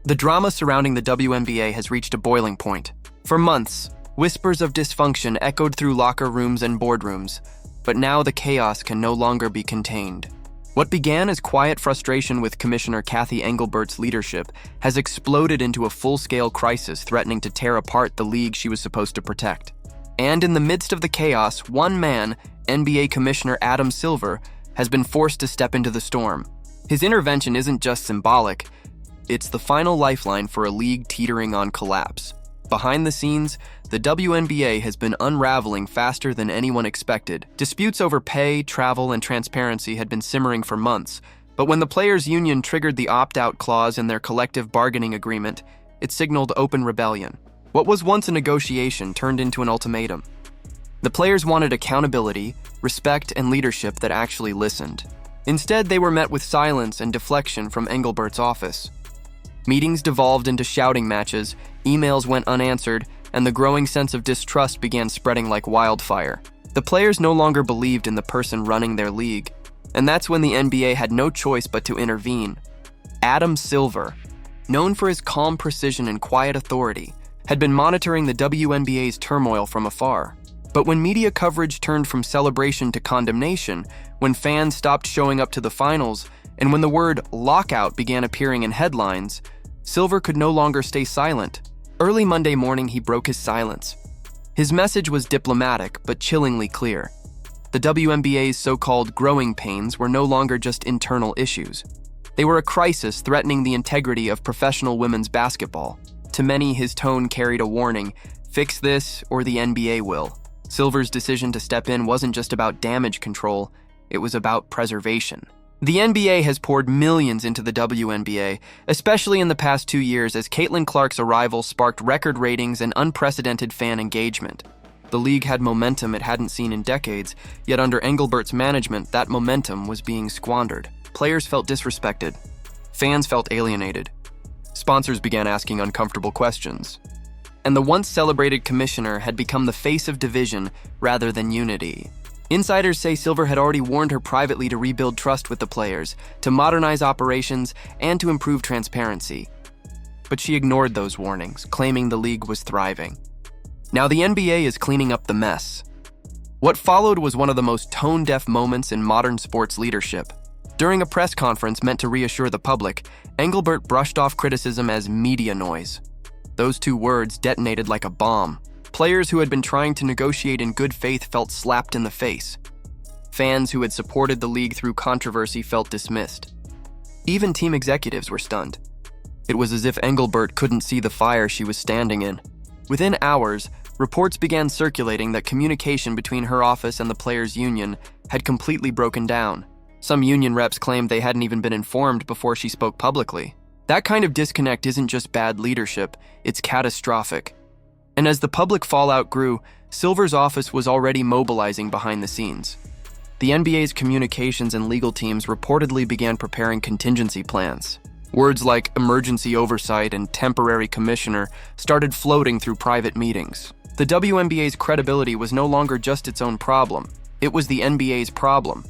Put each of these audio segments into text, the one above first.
The drama surrounding the WNBA has reached a boiling point. For months, whispers of dysfunction echoed through locker rooms and boardrooms, but now the chaos can no longer be contained. What began as quiet frustration with Commissioner Kathy Engelbert's leadership has exploded into a full-scale crisis threatening to tear apart the league she was supposed to protect. And in the midst of the chaos, one man, NBA Commissioner Adam Silver, has been forced to step into the storm. His intervention isn't just symbolic, it's the final lifeline for a league teetering on collapse. Behind the scenes, the WNBA has been unraveling faster than anyone expected. Disputes over pay, travel, and transparency had been simmering for months, but when the players' union triggered the opt-out clause in their collective bargaining agreement, it signaled open rebellion. What was once a negotiation turned into an ultimatum. The players wanted accountability, respect, and leadership that actually listened. Instead, they were met with silence and deflection from Engelbert's office. Meetings devolved into shouting matches, emails went unanswered, and the growing sense of distrust began spreading like wildfire. The players no longer believed in the person running their league, and that's when the NBA had no choice but to intervene. Adam Silver, known for his calm precision and quiet authority, had been monitoring the WNBA's turmoil from afar. But when media coverage turned from celebration to condemnation, when fans stopped showing up to the finals, and when the word lockout began appearing in headlines, Silver could no longer stay silent. Early Monday morning, he broke his silence. His message was diplomatic, but chillingly clear. The WNBA's so-called growing pains were no longer just internal issues. They were a crisis threatening the integrity of professional women's basketball. To many, his tone carried a warning: fix this or the NBA will. Silver's decision to step in wasn't just about damage control, it was about preservation. The NBA has poured millions into the WNBA, especially in the past 2 years as Caitlin Clark's arrival sparked record ratings and unprecedented fan engagement. The league had momentum it hadn't seen in decades, yet under Engelbert's management, that momentum was being squandered. Players felt disrespected. Fans felt alienated. Sponsors began asking uncomfortable questions. And the once celebrated commissioner had become the face of division rather than unity. Insiders say Silver had already warned her privately to rebuild trust with the players, to modernize operations, and to improve transparency. But she ignored those warnings, claiming the league was thriving. Now the NBA is cleaning up the mess. What followed was one of the most tone-deaf moments in modern sports leadership. During a press conference meant to reassure the public, Engelbert brushed off criticism as media noise. Those two words detonated like a bomb. Players who had been trying to negotiate in good faith felt slapped in the face. Fans who had supported the league through controversy felt dismissed. Even team executives were stunned. It was as if Engelbert couldn't see the fire she was standing in. Within hours, reports began circulating that communication between her office and the players' union had completely broken down. Some union reps claimed they hadn't even been informed before she spoke publicly. That kind of disconnect isn't just bad leadership, it's catastrophic. And as the public fallout grew, Silver's office was already mobilizing behind the scenes. The NBA's communications and legal teams reportedly began preparing contingency plans. Words like emergency oversight and temporary commissioner started floating through private meetings. The WNBA's credibility was no longer just its own problem, it was the NBA's problem.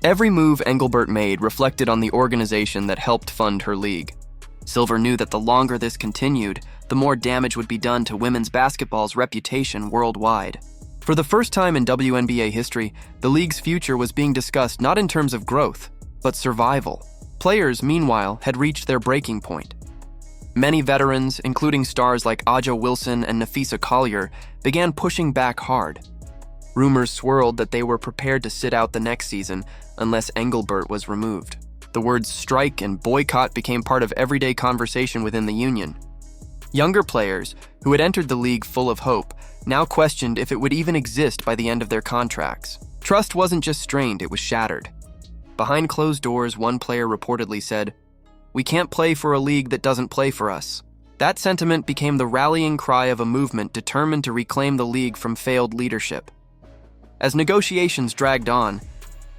Every move Engelbert made reflected on the organization that helped fund her league. Silver knew that the longer this continued, the more damage would be done to women's basketball's reputation worldwide. For the first time in WNBA history, the league's future was being discussed not in terms of growth, but survival. Players, meanwhile, had reached their breaking point. Many veterans, including stars like Aja Wilson and Nafisa Collier, began pushing back hard. Rumors swirled that they were prepared to sit out the next season unless Engelbert was removed. The words strike and boycott became part of everyday conversation within the union. Younger players, who had entered the league full of hope, now questioned if it would even exist by the end of their contracts. Trust wasn't just strained, it was shattered. Behind closed doors, one player reportedly said, "We can't play for a league that doesn't play for us." That sentiment became the rallying cry of a movement determined to reclaim the league from failed leadership. As negotiations dragged on,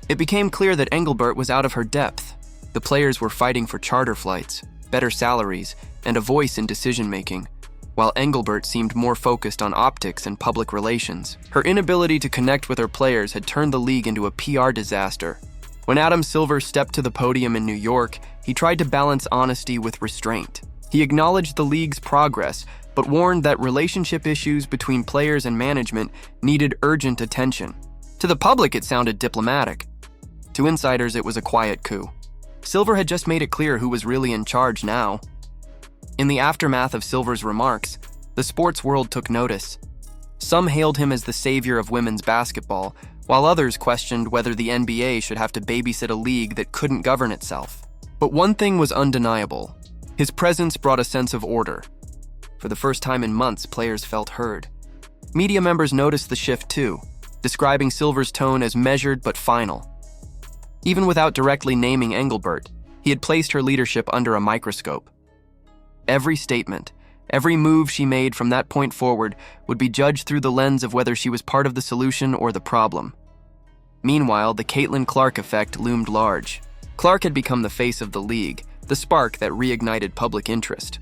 it became clear that Engelbert was out of her depth. The players were fighting for charter flights, better salaries, and a voice in decision-making, while Engelbert seemed more focused on optics and public relations. Her inability to connect with her players had turned the league into a PR disaster. When Adam Silver stepped to the podium in New York, he tried to balance honesty with restraint. He acknowledged the league's progress, but warned that relationship issues between players and management needed urgent attention. To the public, it sounded diplomatic. To insiders, it was a quiet coup. Silver had just made it clear who was really in charge now. In the aftermath of Silver's remarks, the sports world took notice. Some hailed him as the savior of women's basketball, while others questioned whether the NBA should have to babysit a league that couldn't govern itself. But one thing was undeniable. His presence brought a sense of order. For the first time in months, players felt heard. Media members noticed the shift too, describing Silver's tone as measured but final. Even without directly naming Engelbert, he had placed her leadership under a microscope. Every statement, every move she made from that point forward would be judged through the lens of whether she was part of the solution or the problem. Meanwhile, the Caitlin Clark effect loomed large. Clark had become the face of the league, the spark that reignited public interest.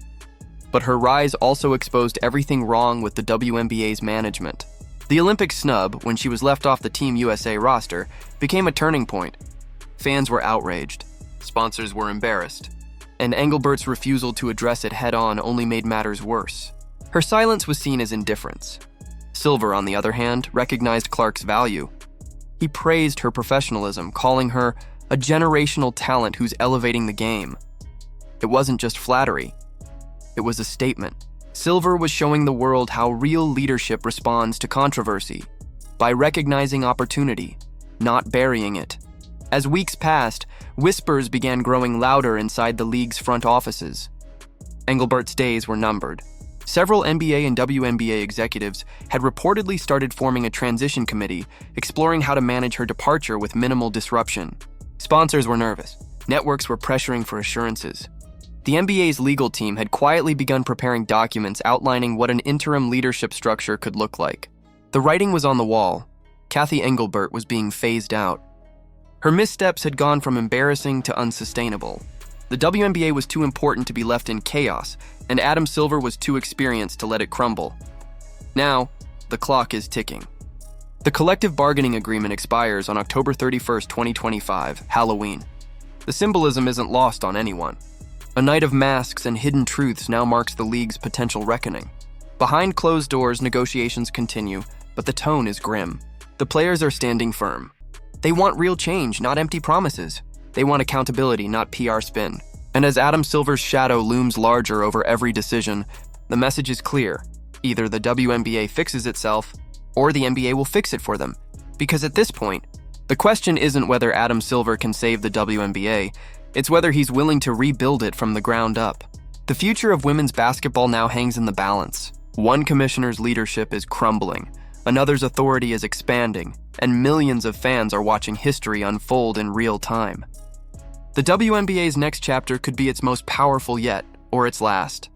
But her rise also exposed everything wrong with the WNBA's management. The Olympic snub, when she was left off the Team USA roster, became a turning point. Fans were outraged, sponsors were embarrassed, and Engelbert's refusal to address it head-on only made matters worse. Her silence was seen as indifference. Silver, on the other hand, recognized Clark's value. He praised her professionalism, calling her a generational talent who's elevating the game. It wasn't just flattery. It was a statement. Silver was showing the world how real leadership responds to controversy, by recognizing opportunity, not burying it. As weeks passed, whispers began growing louder inside the league's front offices. Engelbert's days were numbered. Several NBA and WNBA executives had reportedly started forming a transition committee, exploring how to manage her departure with minimal disruption. Sponsors were nervous. Networks were pressuring for assurances. The NBA's legal team had quietly begun preparing documents outlining what an interim leadership structure could look like. The writing was on the wall. Kathy Engelbert was being phased out. Her missteps had gone from embarrassing to unsustainable. The WNBA was too important to be left in chaos, and Adam Silver was too experienced to let it crumble. Now, the clock is ticking. The collective bargaining agreement expires on October 31st, 2025, Halloween. The symbolism isn't lost on anyone. A night of masks and hidden truths now marks the league's potential reckoning. Behind closed doors, negotiations continue, but the tone is grim. The players are standing firm. They want real change, not empty promises. They want accountability, not PR spin. And as Adam Silver's shadow looms larger over every decision, the message is clear. Either the WNBA fixes itself, or the NBA will fix it for them. Because at this point, the question isn't whether Adam Silver can save the WNBA, it's whether he's willing to rebuild it from the ground up. The future of women's basketball now hangs in the balance. One commissioner's leadership is crumbling, another's authority is expanding, and millions of fans are watching history unfold in real time. The WNBA's next chapter could be its most powerful yet, or its last.